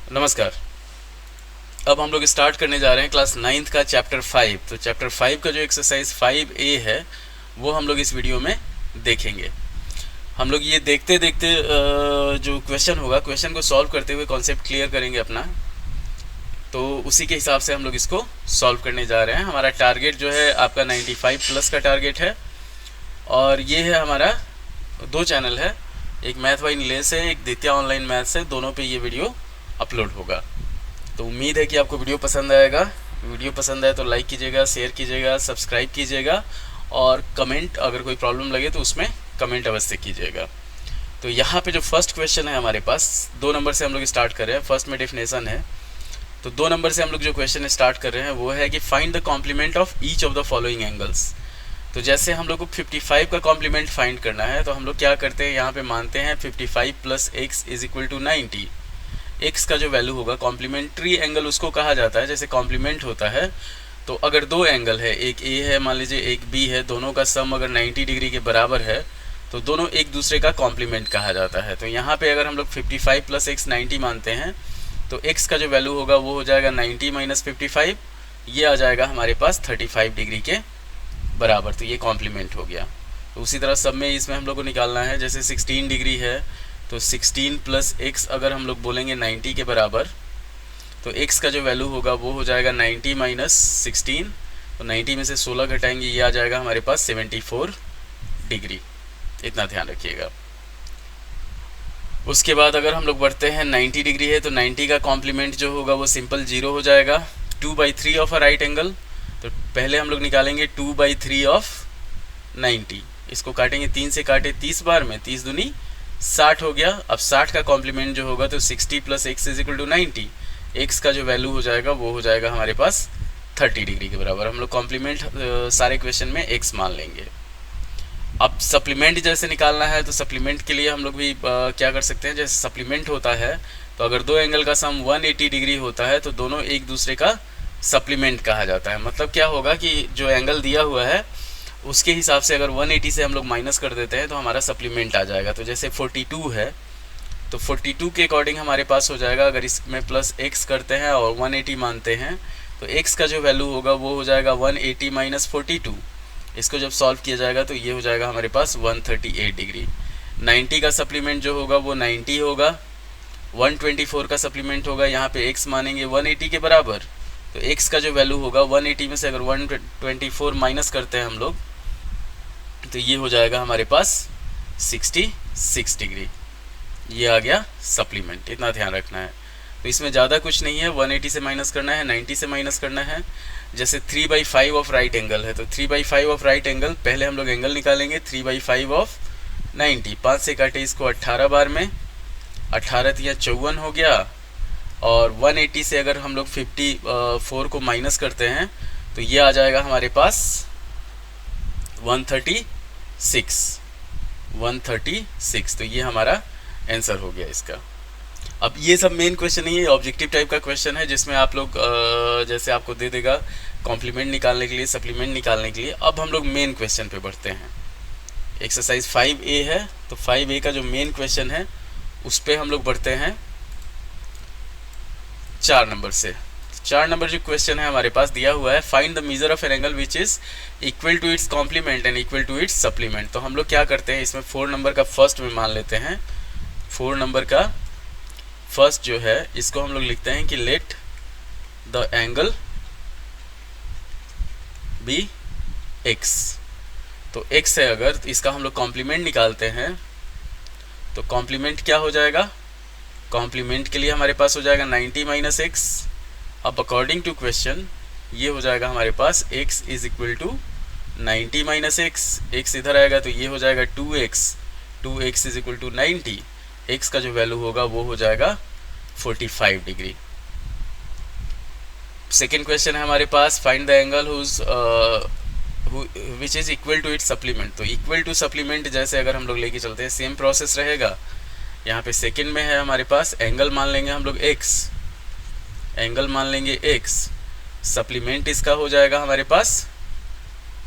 नमस्कार। अब हम लोग स्टार्ट करने जा रहे हैं क्लास 9th का चैप्टर 5। तो चैप्टर 5 का जो एक्सरसाइज 5A है वो हम लोग इस वीडियो में देखेंगे। हम लोग ये देखते देखते जो क्वेश्चन होगा, क्वेश्चन को सॉल्व करते हुए कॉन्सेप्ट क्लियर करेंगे अपना। तो उसी के हिसाब से हम लोग इसको सॉल्व करने जा रहे हैं। हमारा टारगेट जो है आपका 95 प्लस का टारगेट है। और ये है हमारा 2 चैनल है, एक मैथ बाय नीलेश है, एक दित्या ऑनलाइन मैथ्स है। दोनों पे ये वीडियो अपलोड होगा। तो उम्मीद है कि आपको वीडियो पसंद आएगा। वीडियो पसंद आए तो लाइक कीजिएगा, शेयर कीजिएगा, सब्सक्राइब कीजिएगा और कमेंट, अगर कोई प्रॉब्लम लगे तो उसमें कमेंट अवश्य कीजिएगा। तो यहाँ पे जो फर्स्ट क्वेश्चन है हमारे पास, 2 नंबर से हम लोग स्टार्ट कर रहे हैं। फर्स्ट में डेफिनेशन है, तो 2 नंबर से हम लोग जो क्वेश्चन स्टार्ट कर रहे हैं वो है कि find the complement of each of the following angles. तो जैसे हम लोग को 55 का कॉम्प्लीमेंट फाइंड करना है, तो हम लोग क्या करते हैं, यहाँ पे मानते हैं 55 plus x is equal to 90। X का जो वैल्यू होगा, कॉम्प्लीमेंट्री एंगल उसको कहा जाता है। जैसे कॉम्प्लीमेंट होता है तो अगर 2 एंगल है, एक ए है मान लीजिए, एक बी है, दोनों का सम अगर 90 डिग्री के बराबर है तो दोनों एक दूसरे का कॉम्प्लीमेंट कहा जाता है। तो यहाँ पे अगर हम लोग 55 प्लस एक्स 90 मानते हैं तो एक्स का जो वैल्यू होगा वो हो जाएगा 90 माइनस 55, ये आ जाएगा हमारे पास 35 डिग्री के बराबर। तो ये कॉम्प्लीमेंट हो गया। तो उसी तरह सब में इसमें हम लोग को निकालना है। जैसे 16 डिग्री है तो 16 प्लस एक्स अगर हम लोग बोलेंगे 90 के बराबर, तो एक्स का जो वैल्यू होगा वो हो जाएगा 90 माइनस 16। तो 90 में से 16 घटाएंगे, ये आ जाएगा हमारे पास 74 डिग्री। इतना ध्यान रखिएगा। उसके बाद अगर हम लोग बढ़ते हैं, 90 डिग्री है तो 90 का कॉम्प्लीमेंट जो होगा वो सिंपल 0 हो जाएगा। 2/3 ऑफ अ राइट एंगल, तो पहले हम लोग निकालेंगे 2/3 ऑफ 90। इसको काटेंगे, 3 से काटे 30 बार में, 30 दूनी 60 हो गया। अब 60 का कॉम्प्लीमेंट जो होगा तो 60 plus x is equal to 90। X का जो वैल्यू हो जाएगा वो हो जाएगा हमारे पास 30 डिग्री के बराबर। हम लोग कॉम्प्लीमेंट सारे क्वेश्चन में एक्स मान लेंगे। अब सप्लीमेंट जैसे निकालना है तो सप्लीमेंट के लिए हम लोग भी क्या कर सकते हैं, जैसे सप्लीमेंट होता है तो अगर 2 एंगल का सम 180 डिग्री होता है तो दोनों एक दूसरे का सप्लीमेंट कहा जाता है। मतलब क्या होगा कि जो एंगल दिया हुआ है उसके हिसाब से अगर 180 से हम लोग माइनस कर देते हैं तो हमारा सप्लीमेंट आ जाएगा। तो जैसे 42 है तो 42 के अकॉर्डिंग हमारे पास हो जाएगा, अगर इसमें प्लस एक्स करते हैं और 180 मानते हैं तो एक्स का जो वैल्यू होगा वो हो जाएगा 180 माइनस 42। इसको जब सॉल्व किया जाएगा तो ये हो जाएगा हमारे पास 138 डिग्री। 90 का सप्लीमेंट जो होगा वो 90 होगा। 124 का सप्लीमेंट होगा, यहाँ पे एक्स मानेंगे 180 के बराबर। तो एक्स का जो वैल्यू होगा 180 में से अगर 124 माइनस करते हैं हम लोग तो ये हो जाएगा हमारे पास 66 डिग्री। ये आ गया सप्लीमेंट। इतना ध्यान रखना है। तो इसमें ज़्यादा कुछ नहीं है, 180 से माइनस करना है, 90 से माइनस करना है। जैसे 3/5 ऑफ राइट एंगल है तो 3/5 ऑफ राइट एंगल, पहले हम लोग एंगल निकालेंगे 3/5 ऑफ 90। 5 से काटे इसको 18 बार में, 18 तिया 54 हो गया। और 180 से अगर हम लोग 54 को माइनस करते हैं तो ये आ जाएगा हमारे पास 136। तो ये हमारा आंसर हो गया इसका। अब ये सब मेन क्वेश्चन नहीं है, ऑब्जेक्टिव टाइप का क्वेश्चन है जिसमें आप लोग जैसे आपको दे देगा कॉम्प्लीमेंट निकालने के लिए, सप्लीमेंट निकालने के लिए। अब हम लोग मेन क्वेश्चन पे बढ़ते हैं। एक्सरसाइज 5A है तो 5A का जो मेन क्वेश्चन है उस पर हम लोग बढ़ते हैं 4 नंबर से। 4 नंबर जो क्वेश्चन है हमारे पास दिया हुआ है, find the measure of an angle which is equal to its complement and equal to its supplement. तो हम लोग क्या करते हैं, इसमें 4 नंबर का फर्स्ट में मान लेते हैं। 4 नंबर का फर्स्ट जो है इसको हम लोग लिखते हैं कि let the angle be x. तो एक्स है अगर, तो इसका हम लोग कॉम्प्लीमेंट निकालते हैं। तो कॉम्प्लीमेंट क्या हो जाएगा, कॉम्प्लीमेंट के लिए हमारे पास हो जाएगा 90 माइनस एक्स। अब अकॉर्डिंग टू क्वेश्चन ये हो जाएगा हमारे पास x is equal to 90 minus x. X इधर आएगा तो ये हो जाएगा 2x is equal to 90। x का जो वैल्यू होगा वो हो जाएगा 45 डिग्री। सेकेंड क्वेश्चन है हमारे पास, find the angle which is equal to its supplement. तो इक्वल टू सप्लीमेंट जैसे अगर हम लोग लेके चलते हैं सेम प्रोसेस रहेगा। यहाँ पे सेकेंड में है हमारे पास, एंगल मान लेंगे हम लोग x, एंगल मान लेंगे x। सप्लीमेंट इसका हो जाएगा हमारे पास,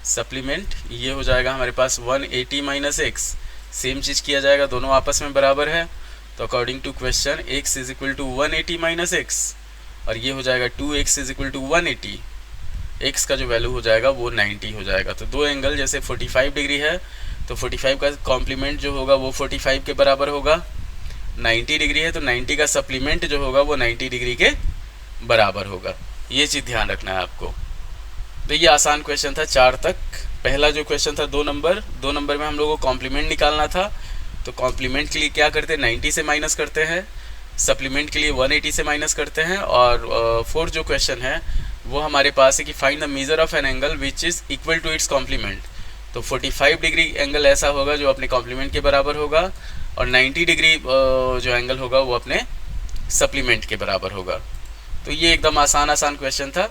सप्लीमेंट ये हो जाएगा हमारे पास 180 माइनस एक्स। सेम चीज़ किया जाएगा, दोनों आपस में बराबर है तो according to question x is equal to 180 minus x, और ये हो जाएगा 2x is equal to 180, x का जो वैल्यू हो जाएगा वो 90 हो जाएगा। तो दो एंगल जैसे 45 डिग्री है तो 45 का कॉम्प्लीमेंट जो होगा वो 45 के बराबर होगा, 90 डिग्री है तो 90 का सप्लीमेंट जो होगा वो 90 डिग्री के बराबर होगा। ये चीज़ ध्यान रखना है आपको। तो ये आसान क्वेश्चन था 4 तक। पहला जो क्वेश्चन था 2 नंबर में हम लोगों को कॉम्प्लीमेंट निकालना था। तो कॉम्प्लीमेंट के लिए क्या करते हैं, 90 से माइनस करते हैं, सप्लीमेंट के लिए 180 से माइनस करते हैं। और फोर्थ जो क्वेश्चन है वो हमारे पास है कि find the measure of an angle which is equal to its complement. तो 45 डिग्री एंगल ऐसा होगा जो अपने कॉम्प्लीमेंट के बराबर होगा, और 90 डिग्री जो एंगल होगा वो अपने सप्लीमेंट के बराबर होगा। तो ये एकदम आसान क्वेश्चन था।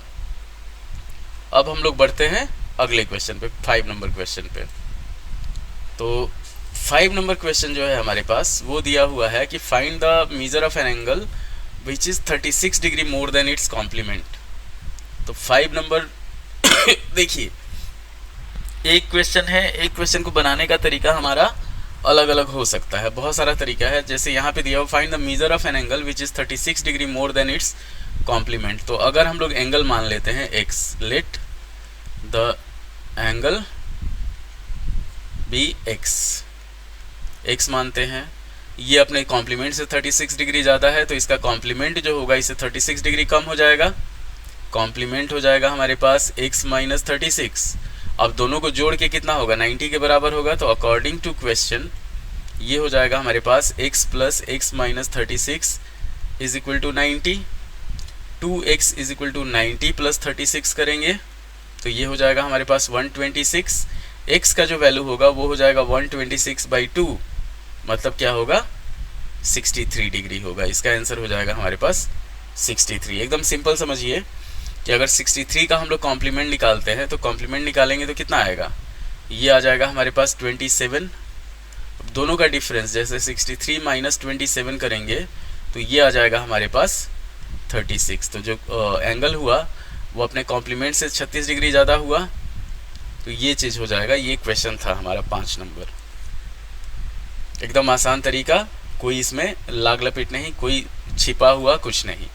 अब हम लोग बढ़ते हैं अगले क्वेश्चन पे, 5 नंबर क्वेश्चन पे। तो 5 नंबर क्वेश्चन जो है हमारे पास वो दिया हुआ है कि find the measure of an angle which is 36 degree more than its complement. तो 5 नंबर देखिए, एक क्वेश्चन है, एक क्वेश्चन को बनाने का तरीका हमारा अलग अलग हो सकता है, बहुत सारा तरीका है। जैसे यहाँ पे दिया हुआ find the measure of an angle which is 36 degree more than its complement. तो अगर हम लोग एंगल मान लेते हैं x, let the angle be x मानते हैं, ये अपने कॉम्प्लीमेंट से 36 डिग्री ज़्यादा है तो इसका कॉम्प्लीमेंट जो होगा इससे 36 डिग्री कम हो जाएगा। कॉम्प्लीमेंट हो जाएगा हमारे पास x माइनस 36। अब दोनों को जोड़ के कितना होगा, 90 के बराबर होगा। तो अकॉर्डिंग टू क्वेश्चन ये हो जाएगा हमारे पास x plus x minus 36 is equal to 90, 2x is equal to 90 plus 36 करेंगे तो ये हो जाएगा हमारे पास 126। x का जो वैल्यू होगा वो हो जाएगा 126/2, मतलब क्या होगा, 63 डिग्री होगा। इसका आंसर हो जाएगा हमारे पास 63। एकदम सिंपल समझिए कि अगर 63 का हम लोग कॉम्प्लीमेंट निकालते हैं तो कॉम्प्लीमेंट निकालेंगे तो कितना आएगा, ये आ जाएगा हमारे पास 27। दोनों का डिफरेंस जैसे 63 माइनस 27 करेंगे तो ये आ जाएगा हमारे पास 36। तो जो एंगल हुआ वो अपने कॉम्प्लीमेंट से 36 डिग्री ज़्यादा हुआ, तो ये चीज़ हो जाएगा। ये क्वेश्चन था हमारा 5 नंबर। एकदम आसान तरीका, कोई इसमें लाग लपेट नहीं, कोई छिपा हुआ कुछ नहीं।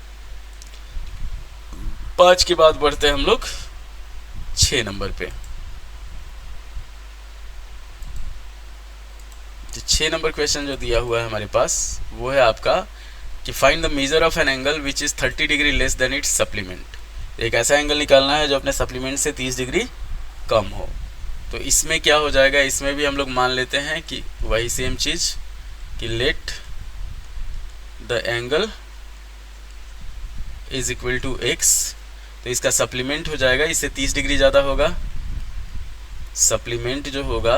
5 के बाद बढ़ते हैं हम लोग 6 नंबर पे। तो 6 नंबर क्वेश्चन जो दिया हुआ है हमारे पास वो है आपका कि find the measure of an angle which is 30 degree less than it's supplement. एक ऐसा एंगल निकालना है जो अपने सप्लीमेंट से 30 डिग्री कम हो। तो इसमें क्या हो जाएगा, इसमें भी हम लोग मान लेते हैं कि वही सेम चीज़ कि let the angle is equal to x। तो इसका सप्लीमेंट हो जाएगा, इससे 30 डिग्री ज़्यादा होगा। सप्लीमेंट जो होगा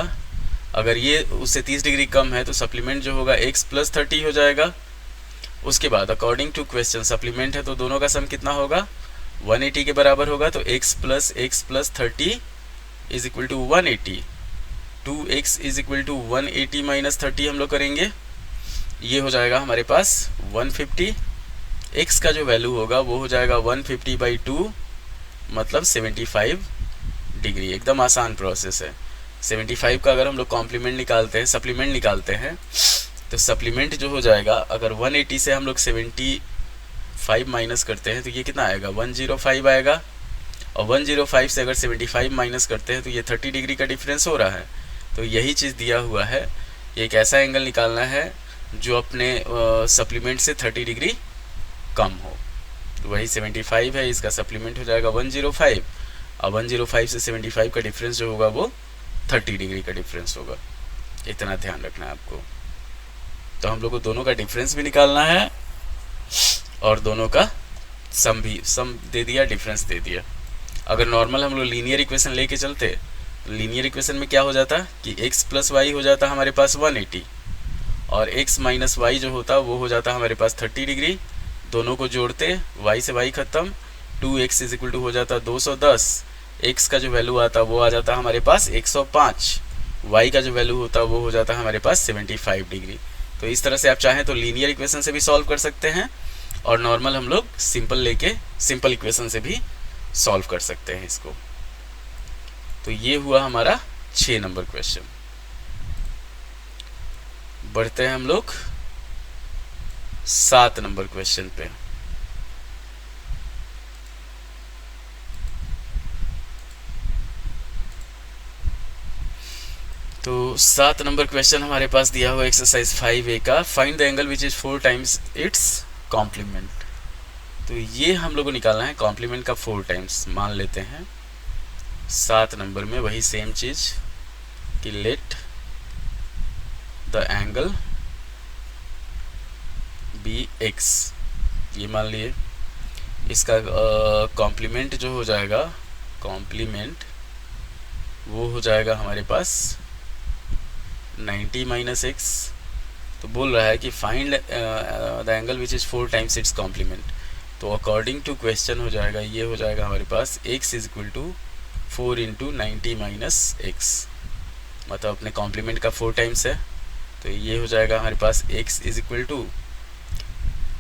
अगर ये उससे 30 डिग्री कम है तो सप्लीमेंट जो होगा x प्लस 30 हो जाएगा। उसके बाद अकॉर्डिंग टू क्वेश्चन सप्लीमेंट है तो दोनों का सम कितना होगा, 180 के बराबर होगा। तो x plus 30 is equal to 180, 2x is equal to 180 minus 30 हम लोग करेंगे, ये हो जाएगा हमारे पास 150। x का जो वैल्यू होगा वो हो जाएगा 150/2, मतलब 75 डिग्री। एकदम आसान प्रोसेस है। 75 का अगर हम लोग कॉम्प्लीमेंट निकालते हैं, सप्लीमेंट निकालते हैं, तो सप्लीमेंट जो हो जाएगा अगर 180 से हम लोग 75 माइनस करते हैं तो ये कितना आएगा, 105 आएगा। और 105 से अगर 75 माइनस करते हैं तो ये 30 डिग्री का डिफरेंस हो रहा है। तो यही चीज़ दिया हुआ है, एक ऐसा एंगल निकालना है जो अपने सप्लीमेंट से 30 डिग्री कम हो। तो वही 75 है, इसका सप्लीमेंट हो जाएगा 105। और 105 से 75 का डिफरेंस जो होगा वो 30 डिग्री का डिफरेंस होगा। इतना ध्यान रखना है आपको। तो हम लोग को दोनों का डिफरेंस भी निकालना है और दोनों का सम दे दिया, डिफरेंस दे दिया। अगर नॉर्मल हम लोग लीनियर इक्वेशन लेके चलते, लीनियर इक्वेशन में क्या हो जाता कि x प्लस वाई हो जाता हमारे पास 180 और x माइनस वाई जो होता वो हो जाता हमारे पास 30 डिग्री। दोनों को जोड़ते y से y खत्म, 2x इज इक्वल टू हो जाता 210। x का जो वैल्यू आता वो आ जाता हमारे पास 105, y का जो वैल्यू होता वो हो जाता हमारे पास 75 डिग्री। तो इस तरह से आप चाहें तो लीनियर इक्वेशन से भी सॉल्व कर सकते हैं और नॉर्मल हम लोग सिंपल लेके सिंपल इक्वेशन से भी सॉल्व कर सकते हैं इसको। तो ये हुआ हमारा 6 नंबर क्वेश्चन। बढ़ते हैं हम लोग 7 नंबर क्वेश्चन पे। तो 7 नंबर क्वेश्चन हमारे पास दिया हुआ एक्सरसाइज 5A का, find the angle which is 4 times its complement. तो ये हम लोग को निकालना है कॉम्प्लीमेंट का 4 टाइम्स। मान लेते हैं 7 नंबर में वही सेम चीज कि let the angle be x, ये मान लिए। इसका कॉम्प्लीमेंट जो हो जाएगा, कॉम्प्लीमेंट वो हो जाएगा हमारे पास 90 माइनस एक्स। तो बोल रहा है कि find the angle which is 4 times its complement. तो अकॉर्डिंग टू क्वेश्चन हो जाएगा, ये हो जाएगा हमारे पास x is equal to 4 into 90 minus x, मतलब अपने कॉम्प्लीमेंट का 4 टाइम्स है। तो ये हो जाएगा हमारे पास x is equal to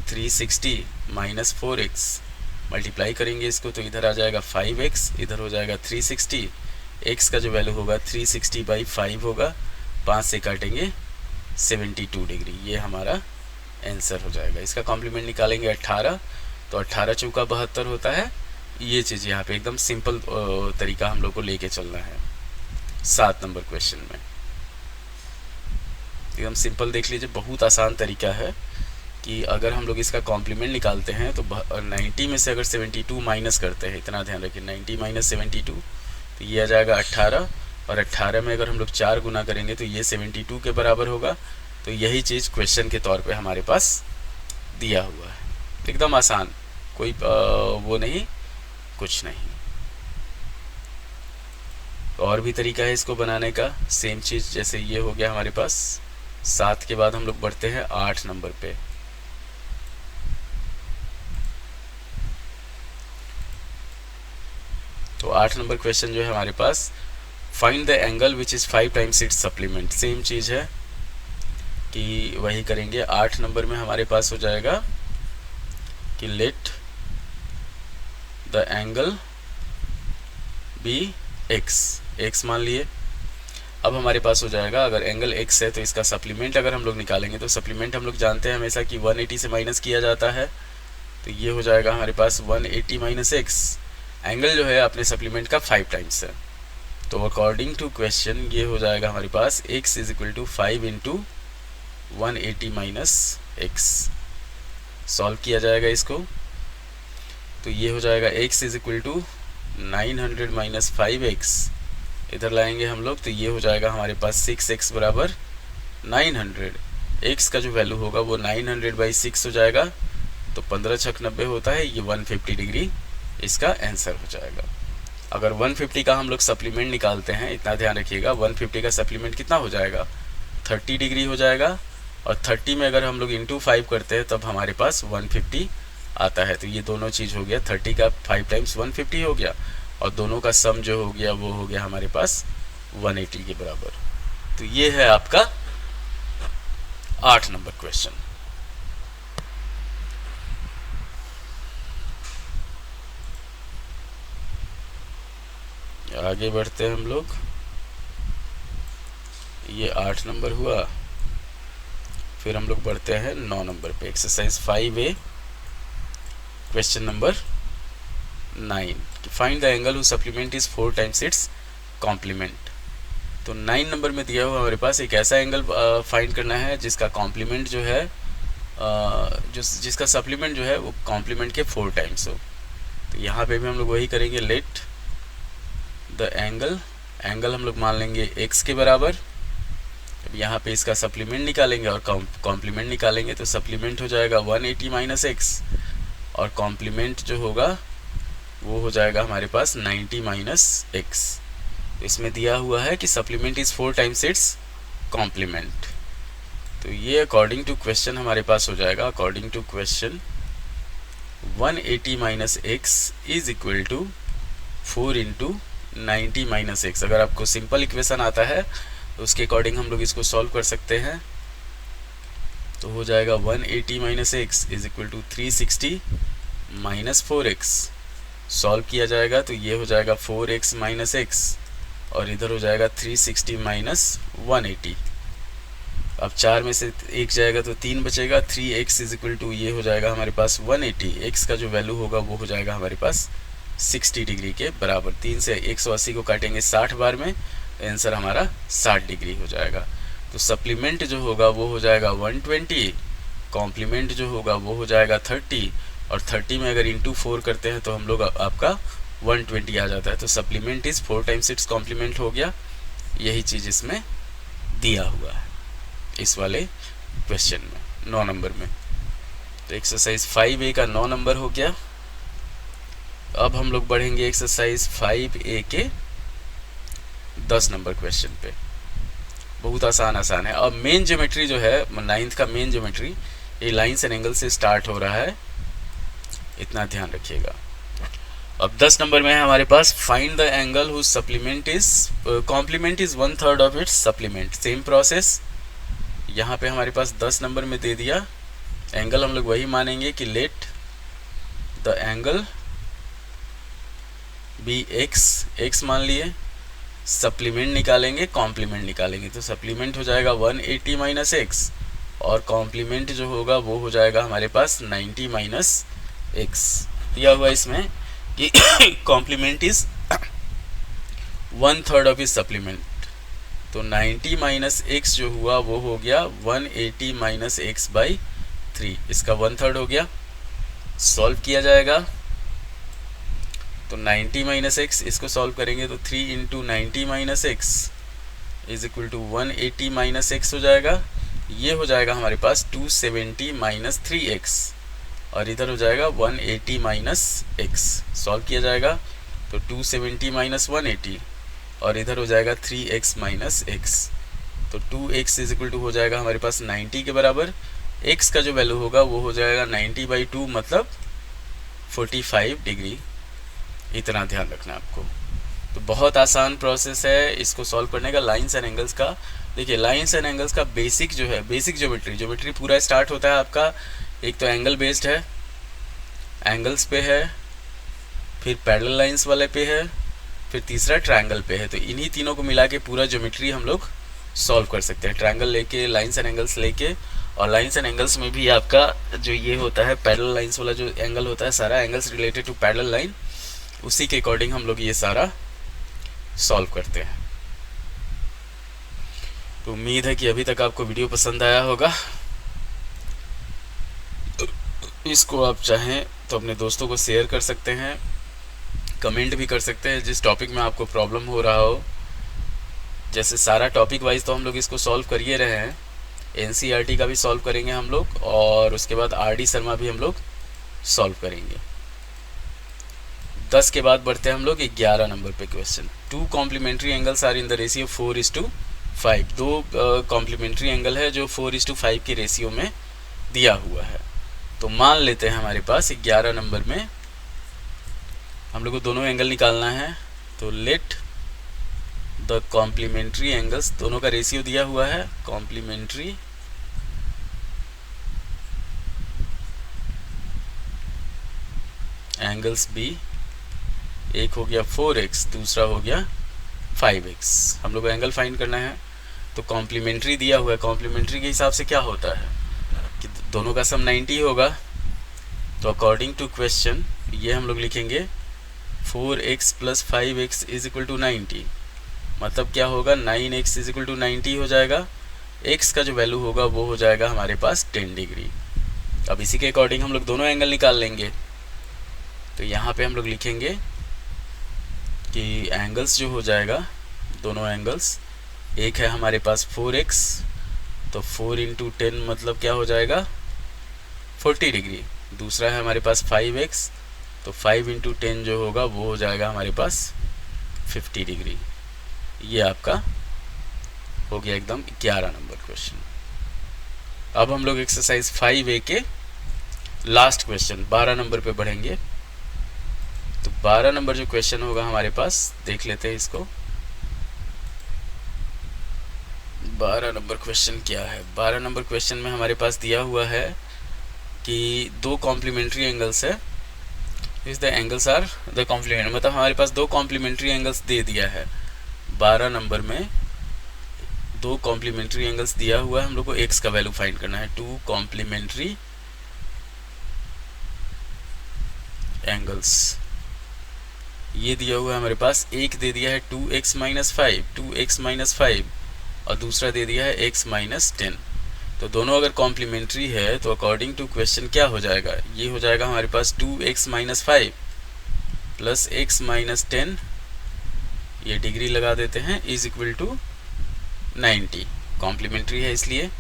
360 minus 4x। Multiply करेंगे इसको तो इधर आ जाएगा 5x, इधर हो जाएगा 360। x का जो वैल्यू होगा 360 बाई 5 होगा, 5 से काटेंगे 72 डिग्री। ये हमारा आंसर हो जाएगा। इसका कॉम्प्लीमेंट निकालेंगे 18, तो 18 चौका 72 होता है। ये चीज़ यहाँ पे एकदम सिंपल तरीका हम लोग को लेके चलना है 7 नंबर क्वेश्चन में। एकदम सिंपल देख लीजिए, बहुत आसान तरीका है कि अगर हम लोग इसका कॉम्प्लीमेंट निकालते हैं तो 90 में से अगर 72 माइनस करते हैं, इतना ध्यान रखिए 90 माइनस 72, तो ये आ जाएगा 18, और 18 में अगर हम लोग 4 गुना करेंगे तो ये 72 के बराबर होगा। तो यही चीज़ क्वेश्चन के तौर पे हमारे पास दिया हुआ है। एकदम आसान, कोई वो नहीं, कुछ नहीं। और भी तरीका है इसको बनाने का, सेम चीज़। जैसे ये हो गया हमारे पास 7 के बाद हम लोग बढ़ते हैं 8 नंबर पे। तो 8 नंबर क्वेश्चन जो है हमारे पास, find the angle which is 5 times its supplement. Same चीज़ है कि वही करेंगे। 8 नंबर में हमारे पास हो जाएगा कि let the angle be x, x मान लिए। अब हमारे पास हो जाएगा, अगर एंगल एक्स है तो इसका सप्लीमेंट अगर हम लोग निकालेंगे, तो सप्लीमेंट हम लोग जानते हैं हमेशा कि 180 से माइनस किया जाता है। तो ये हो जाएगा हमारे पास 180 माइनस एक्स। एंगल जो है अपने सप्लीमेंट का 5 टाइम्स है। तो अकॉर्डिंग टू क्वेश्चन ये हो जाएगा हमारे पास x is equal to 5 into 180 minus x. Solve किया जाएगा इसको, तो ये हो जाएगा x is equal to 900 minus 5x। इधर लाएंगे हम लोग तो ये हो जाएगा हमारे पास 6x बराबर 900। x का जो वैल्यू होगा वो 900 बाई 6 हो जाएगा, तो 15 छक 90 होता है। ये 150 डिग्री इसका आंसर हो जाएगा। अगर 150 का हम लोग सप्लीमेंट निकालते हैं, इतना ध्यान रखिएगा, 150 का सप्लीमेंट कितना हो जाएगा, 30 डिग्री हो जाएगा। और 30 में अगर हम लोग इंटू 5 करते हैं तब हमारे पास 150 आता है। तो ये दोनों चीज़ हो गया, 30 का 5 टाइम्स 150 हो गया, और दोनों का सम जो हो गया वो हो गया हमारे पास 180 के बराबर। तो ये है आपका 8 नंबर क्वेश्चन। आगे बढ़ते हैं हम लोग। ये 8 नंबर हुआ, फिर हम लोग बढ़ते हैं 9 नंबर पे। Exercise 5A question number 9, find the angle whose supplement is 4 times its complement. तो 9 नंबर में दिया हुआ हमारे पास एक ऐसा एंगल फाइंड करना है जिसका कॉम्प्लीमेंट जो है जिसका सप्लीमेंट जो है वो कॉम्प्लीमेंट के 4 टाइम्स हो। तो यहाँ पे भी हम लोग वही करेंगे, लेट द एंगल हम लोग मान लेंगे x के बराबर। अब यहाँ पे इसका सप्लीमेंट निकालेंगे और कॉम्प्लीमेंट निकालेंगे, तो सप्लीमेंट हो जाएगा 180 माइनस एक्स, और कॉम्प्लीमेंट जो होगा वो हो जाएगा हमारे पास 90 माइनस एक्स। तो इसमें दिया हुआ है कि supplement is 4 times its complement. तो ये अकॉर्डिंग टू क्वेश्चन हमारे पास हो जाएगा, according to question 180 minus x is equal to 4 into 90 minus x. अगर आपको सिंपल इक्वेशन आता है तो उसके अकॉर्डिंग हम लोग इसको सॉल्व कर सकते हैं। तो हो जाएगा 180 minus x is equal to 360 minus 4x। Solve किया जाएगा तो ये हो जाएगा 4x माइनस एक्स, और इधर हो जाएगा 360 माइनस 180। अब 4 में से 1 जाएगा तो 3 बचेगा। 3x इज इक्वल टू ये हो जाएगा हमारे पास 180। x का जो वैल्यू होगा वो हो जाएगा हमारे पास 60 डिग्री के बराबर। 3 से 180 को काटेंगे 60 बार में, आंसर हमारा 60 डिग्री हो जाएगा। तो सप्लीमेंट जो होगा वो हो जाएगा 120, कॉम्प्लीमेंट जो होगा वो हो जाएगा 30, और 30 में अगर इंटू 4 करते हैं तो हम लोग आपका 120 आ जाता है। तो supplement is 4 times its complement हो गया। यही चीज़ इसमें दिया हुआ है इस वाले क्वेश्चन में 9 नंबर में। तो एक्सरसाइज 5A का 9 नंबर हो गया। अब हम लोग बढ़ेंगे एक्सरसाइज 5A के 10 नंबर क्वेश्चन पे। बहुत आसान है। अब मेन ज्योमेट्री जो है 9th का मेन ज्योमेट्री ये लाइन्स एंड एंगल से स्टार्ट हो रहा है, इतना ध्यान रखिएगा। अब 10 नंबर में है हमारे पास find the angle whose supplement is complement is 1/3 of its supplement. Same process यहाँ पे हमारे पास 10 नंबर में दे दिया। एंगल हम लोग वही मानेंगे कि let the angle be x मान लिए। सप्लीमेंट निकालेंगे, कॉम्प्लीमेंट निकालेंगे, तो सप्लीमेंट हो जाएगा 180 माइनस x, और कॉम्प्लीमेंट जो होगा वो हो जाएगा हमारे पास 90 माइनस x। दिया हुआ इसमें कि complement is 1/3 of is supplement, तो 90 माइनस x जो हुआ वो हो गया 180 माइनस x बाई 3, इसका 1/3 हो गया। सॉल्व किया जाएगा तो 90 माइनस x, इसको सॉल्व करेंगे तो 3 into 90 minus x is equal to 180 minus x हो जाएगा। ये हो जाएगा हमारे पास 270 माइनस 3x, और इधर हो जाएगा 180 माइनस x। सॉल्व किया जाएगा तो 270 माइनस 180, और इधर हो जाएगा 3x माइनस x। तो 2x इज इक्वल टू हो जाएगा हमारे पास 90 के बराबर। x का जो वैल्यू होगा वो हो जाएगा 90 बाई 2 मतलब 45 डिग्री। इतना ध्यान रखना है आपको। तो बहुत आसान प्रोसेस है इसको सॉल्व करने का। लाइंस एंड एंगल्स का देखिए, लाइंस एंड एंगल्स का बेसिक जो है, बेसिक ज्योमेट्री पूरा स्टार्ट होता है आपका। एक तो एंगल बेस्ड है, एंगल्स पे है, फिर पैरेलल लाइंस वाले पे है, फिर तीसरा ट्रायंगल पे है। तो इन्हीं तीनों को मिला के पूरा ज्योमेट्री हम लोग सॉल्व कर सकते हैं, ट्रायंगल लेके, लाइंस एंड एंगल्स लेके। और लाइंस एंड एंगल्स में भी आपका जो ये होता है पैरेलल लाइंस वाला जो एंगल होता है, सारा angles related to parallel line, उसी के अकॉर्डिंग हम लोग ये सारा सॉल्व करते हैं। तो उम्मीद है कि अभी तक आपको वीडियो पसंद आया होगा। इसको आप चाहें तो अपने दोस्तों को शेयर कर सकते हैं, कमेंट भी कर सकते हैं जिस टॉपिक में आपको प्रॉब्लम हो रहा हो। जैसे सारा टॉपिक वाइज तो हम लोग इसको सॉल्व कर ही रहे हैं, एनसीईआरटी का भी सॉल्व करेंगे हम लोग, और उसके बाद आरडी शर्मा भी हम लोग सॉल्व करेंगे। 10 के बाद बढ़ते हैं हम लोग 11 नंबर पे question. 2 complementary angles are in the ratio 4:5। 2 complementary angle है जो 4:5 के रेशियो में दिया हुआ है। तो मान लेते हैं हमारे पास 11 नंबर में हम लोग को दोनों एंगल निकालना है। तो लेट द कॉम्प्लीमेंट्री एंगल्स, दोनों का रेशियो दिया हुआ है, कॉम्प्लीमेंट्री एंगल्स बी, एक हो गया 4x, दूसरा हो गया 5x। हम लोग को एंगल फाइंड करना है। तो कॉम्प्लीमेंट्री दिया हुआ है, कॉम्प्लीमेंट्री के हिसाब से क्या होता है कि दोनों का सम 90 होगा। तो अकॉर्डिंग टू क्वेश्चन ये हम लोग लिखेंगे 4x plus 5x is equal to 90। मतलब क्या होगा, 9x इज इक्वल टू 90 हो जाएगा। x का जो वैल्यू होगा वो हो जाएगा हमारे पास 10 डिग्री। अब इसी के अकॉर्डिंग हम लोग दोनों एंगल निकाल लेंगे। तो यहाँ पे हम लोग लिखेंगे कि एंगल्स जो हो जाएगा, दोनों एंगल्स, एक है हमारे पास 4x, तो 4 इंटू 10 मतलब क्या हो जाएगा 40 डिग्री। दूसरा है हमारे पास 5x, तो 5 इंटू 10 जो होगा वो हो जाएगा हमारे पास 50 डिग्री। ये आपका हो गया एकदम 11 नंबर क्वेश्चन। अब हम लोग एक्सरसाइज 5A के लास्ट क्वेश्चन 12 नंबर पे बढ़ेंगे। तो 12 नंबर जो क्वेश्चन होगा हमारे पास, देख लेते हैं इसको। 12 नंबर क्वेश्चन क्या है। 12 नंबर क्वेश्चन में हमारे पास दिया हुआ है कि 2 कॉम्प्लीमेंट्री एंगल्स है। Is the angles are the complement, मतलब हमारे पास 2 कॉम्प्लीमेंट्री एंगल्स दे दिया है। 12 नंबर में दो कॉम्प्लीमेंट्री एंगल्स दिया हुआ है, हम लोग को एक्स का वैल्यू फाइंड करना है। टू कॉम्प्लीमेंट्री एंगल्स ये दिया हुआ है हमारे पास। एक दे दिया है 2x माइनस 5, 2x माइनस 5, और दूसरा दे दिया है x माइनस 10। तो दोनों अगर कॉम्प्लीमेंट्री है तो अकॉर्डिंग टू क्वेश्चन क्या हो जाएगा, ये हो जाएगा हमारे पास 2x minus 5 plus x minus 10, ये डिग्री लगा देते हैं, इज इक्वल टू 90। कॉम्प्लीमेंट्री है इसलिए।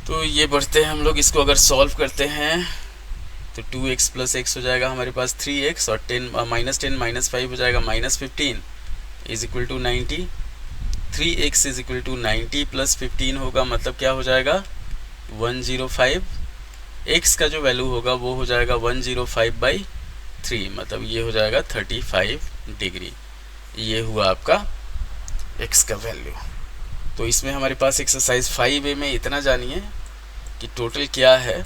तो ये बढ़ते हैं हम लोग, इसको अगर सॉल्व करते हैं तो 2x प्लस x हो जाएगा हमारे पास 3x, और 10 माइनस 5 हो जाएगा minus 15 is equal to 90। 3x is equal to 90 plus 15 होगा, मतलब क्या हो जाएगा 105। x का जो वैल्यू होगा वो हो जाएगा 105/3, मतलब ये हो जाएगा 35 डिग्री। ये हुआ आपका x का वैल्यू। तो इसमें हमारे पास एक्सरसाइज 5A में इतना जानिए कि टोटल क्या है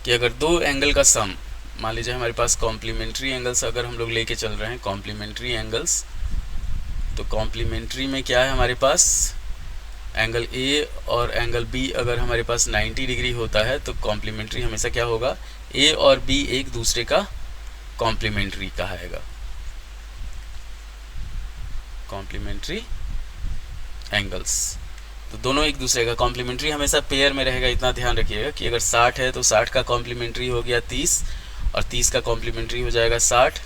कि अगर दो एंगल का सम, मान लीजिए हमारे पास कॉम्प्लीमेंट्री एंगल्स अगर हम लोग लेके चल रहे हैं, कॉम्प्लीमेंट्री एंगल्स, तो कॉम्प्लीमेंट्री में क्या है हमारे पास, एंगल A और एंगल B अगर हमारे पास 90 डिग्री होता है तो कॉम्प्लीमेंट्री हमेशा क्या होगा, A और B एक दूसरे का कॉम्प्लीमेंट्री कहाएगा। कॉम्प्लीमेंट्री एंगल्स तो दोनों एक दूसरे का कॉम्प्लीमेंट्री हमेशा पेयर में रहेगा। इतना ध्यान रखिएगा कि अगर 60 है तो 60 का कॉम्प्लीमेंट्री हो गया 30, और 30 का कॉम्प्लीमेंट्री हो जाएगा 60।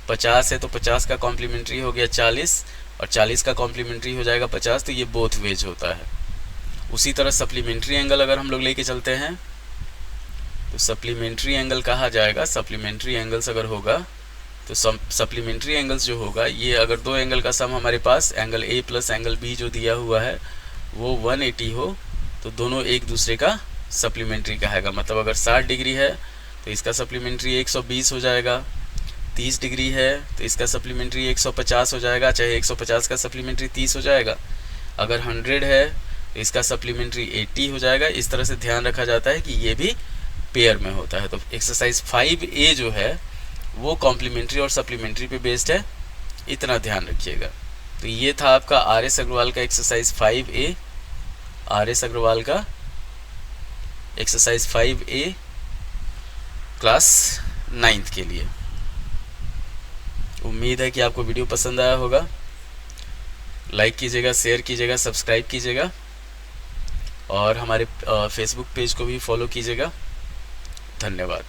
50 है तो 50 का कॉम्प्लीमेंट्री हो गया 40, और 40 का कॉम्प्लीमेंट्री हो जाएगा 50। तो ये बोथ वेज होता है। उसी तरह सप्लीमेंट्री एंगल अगर हम लोग लेके चलते हैं तो सप्लीमेंट्री एंगल कहा जाएगा। सप्लीमेंट्री एंगल्स अगर होगा तो सप्लीमेंट्री एंगल्स जो होगा, ये अगर दो एंगल का सम हमारे पास angle A plus angle B जो दिया हुआ है वो 180 हो, तो दोनों एक दूसरे का सप्लीमेंट्री कहेगा। मतलब अगर 60 डिग्री है तो इसका सप्लीमेंट्री 120 हो जाएगा, 30 डिग्री है तो इसका सप्लीमेंट्री 150 हो जाएगा, चाहे 150 का सप्लीमेंट्री 30 हो जाएगा। अगर 100 है तो इसका सप्लीमेंट्री 80 हो जाएगा। इस तरह से ध्यान रखा जाता है कि ये भी पेयर में होता है। तो एक्सरसाइज 5A जो है वो कॉम्प्लीमेंट्री और सप्लीमेंट्री पे बेस्ड है, इतना ध्यान रखिएगा। तो ये था आपका RS अग्रवाल का एक्सरसाइज 5A, RS अग्रवाल का एक्सरसाइज 5A क्लास 9th के लिए। उम्मीद है कि आपको वीडियो पसंद आया होगा। लाइक कीजिएगा, शेयर कीजिएगा, सब्सक्राइब कीजिएगा, और हमारे फेसबुक पेज को भी फॉलो कीजिएगा। धन्यवाद।